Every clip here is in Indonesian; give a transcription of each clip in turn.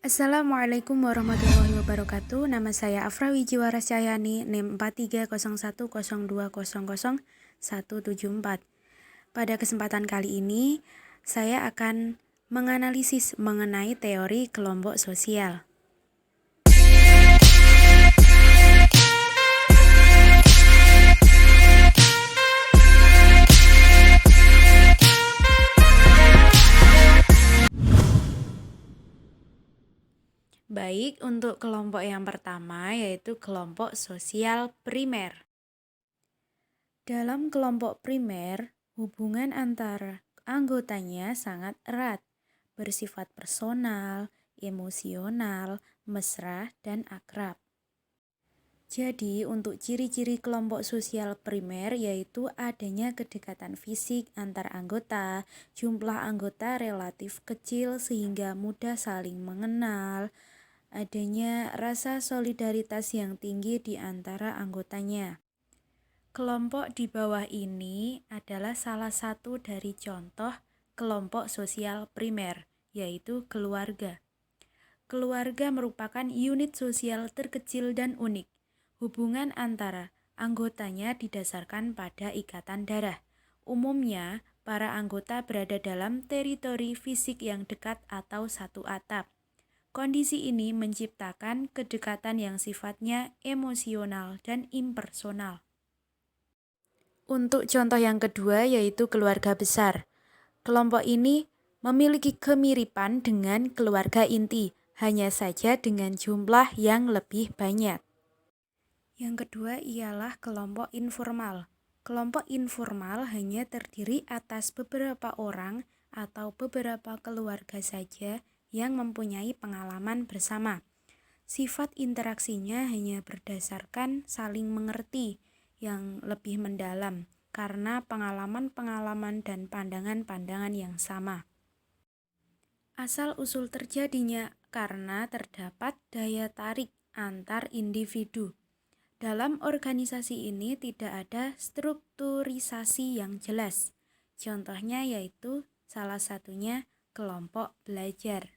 Assalamualaikum warahmatullahi wabarakatuh. Nama saya Afra Wijiwaras Cahyani, NIM 4301000174. Pada kesempatan kali ini, saya akan menganalisis mengenai teori kelompok sosial. Baik, untuk kelompok yang pertama yaitu kelompok sosial primer. Dalam kelompok primer, hubungan antara anggotanya sangat erat, bersifat personal, emosional, mesra, dan akrab. Jadi, untuk ciri-ciri kelompok sosial primer yaitu adanya kedekatan fisik antar anggota, jumlah anggota relatif kecil sehingga mudah saling mengenal, adanya rasa solidaritas yang tinggi di antara anggotanya. Kelompok di bawah ini adalah salah satu dari contoh kelompok sosial primer, yaitu keluarga. Keluarga merupakan unit sosial terkecil dan unik. Hubungan antara anggotanya didasarkan pada ikatan darah. Umumnya, para anggota berada dalam teritori fisik yang dekat atau satu atap. Kondisi ini menciptakan kedekatan yang sifatnya emosional dan impersonal. Untuk contoh yang kedua yaitu keluarga besar. Kelompok ini memiliki kemiripan dengan keluarga inti, hanya saja dengan jumlah yang lebih banyak. Yang kedua ialah kelompok informal. Kelompok informal hanya terdiri atas beberapa orang atau beberapa keluarga saja yang mempunyai pengalaman bersama. Sifat interaksinya hanya berdasarkan saling mengerti yang lebih mendalam karena pengalaman-pengalaman dan pandangan-pandangan yang sama. Asal-usul terjadinya karena terdapat daya tarik antar individu. Dalam organisasi ini tidak ada strukturisasi yang jelas. Contohnya yaitu salah satunya kelompok belajar.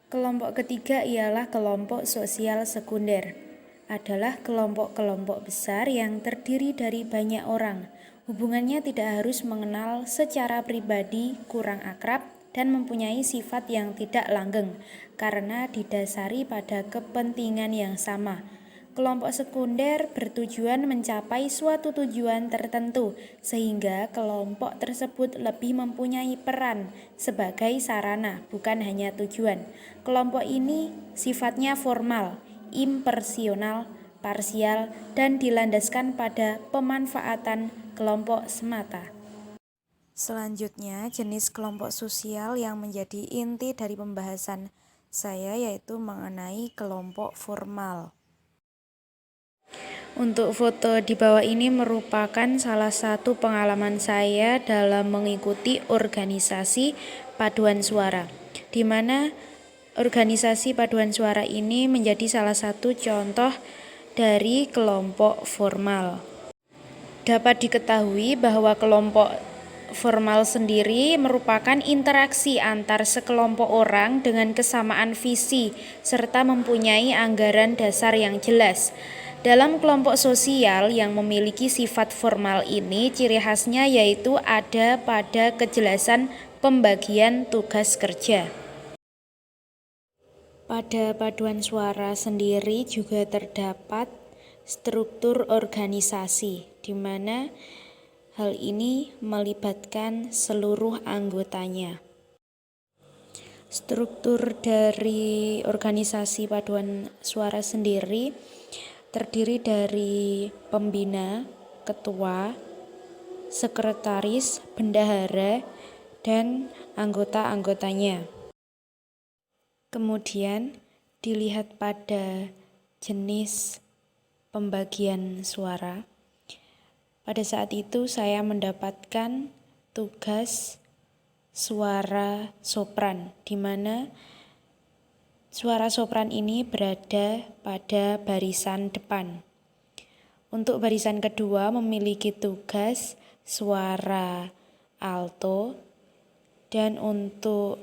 Kelompok ketiga ialah kelompok sosial sekunder. Adalah kelompok-kelompok besar yang terdiri dari banyak orang. Hubungannya tidak harus mengenal secara pribadi, kurang akrab, dan mempunyai sifat yang tidak langgeng, karena didasari pada kepentingan yang sama. Kelompok sekunder bertujuan mencapai suatu tujuan tertentu, sehingga kelompok tersebut lebih mempunyai peran sebagai sarana, bukan hanya tujuan. Kelompok ini sifatnya formal, impersonal, parsial, dan dilandaskan pada pemanfaatan kelompok semata. Selanjutnya, jenis kelompok sosial yang menjadi inti dari pembahasan saya yaitu mengenai kelompok formal. Untuk foto di bawah ini merupakan salah satu pengalaman saya dalam mengikuti organisasi paduan suara, di mana organisasi paduan suara ini menjadi salah satu contoh dari kelompok formal. Dapat diketahui bahwa kelompok formal sendiri merupakan interaksi antar sekelompok orang dengan kesamaan visi serta mempunyai anggaran dasar yang jelas. Dalam kelompok sosial yang memiliki sifat formal ini, ciri khasnya yaitu ada pada kejelasan pembagian tugas kerja. Pada paduan suara sendiri juga terdapat struktur organisasi, di mana hal ini melibatkan seluruh anggotanya. Struktur dari organisasi paduan suara sendiri terdiri dari pembina, ketua, sekretaris, bendahara, dan anggota-anggotanya. Kemudian dilihat pada jenis pembagian suara. Pada saat itu saya mendapatkan tugas suara sopran, di mana suara sopran ini berada pada barisan depan. Untuk barisan kedua memiliki tugas suara alto, dan untuk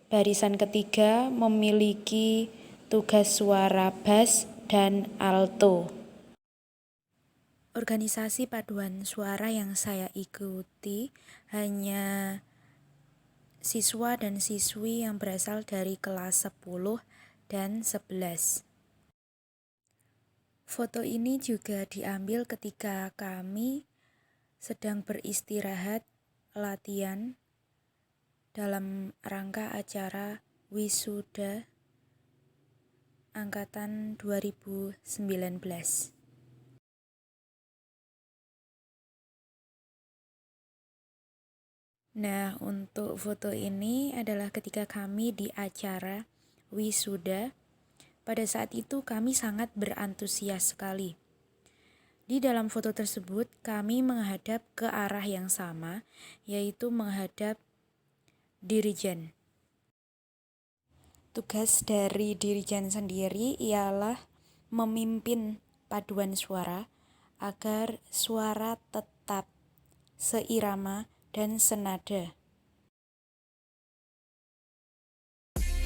Barisan ketiga memiliki tugas suara bass dan alto. Organisasi paduan suara yang saya ikuti hanya siswa dan siswi yang berasal dari kelas 10 dan 11. Foto ini juga diambil ketika kami sedang beristirahat latihan dalam rangka acara wisuda angkatan 2019. Nah, untuk foto ini adalah ketika kami di acara wisuda. Pada saat itu kami sangat berantusias sekali. Di dalam foto tersebut kami menghadap ke arah yang sama, yaitu menghadap dirijen. Tugas dari dirijen sendiri ialah memimpin paduan suara agar suara tetap seirama dan senada.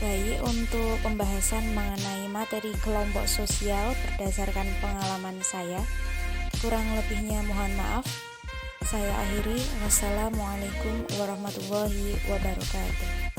Baik, untuk pembahasan mengenai materi kelompok sosial berdasarkan pengalaman saya, kurang lebihnya mohon maaf. Saya akhiri. Wassalamualaikum warahmatullahi wabarakatuh.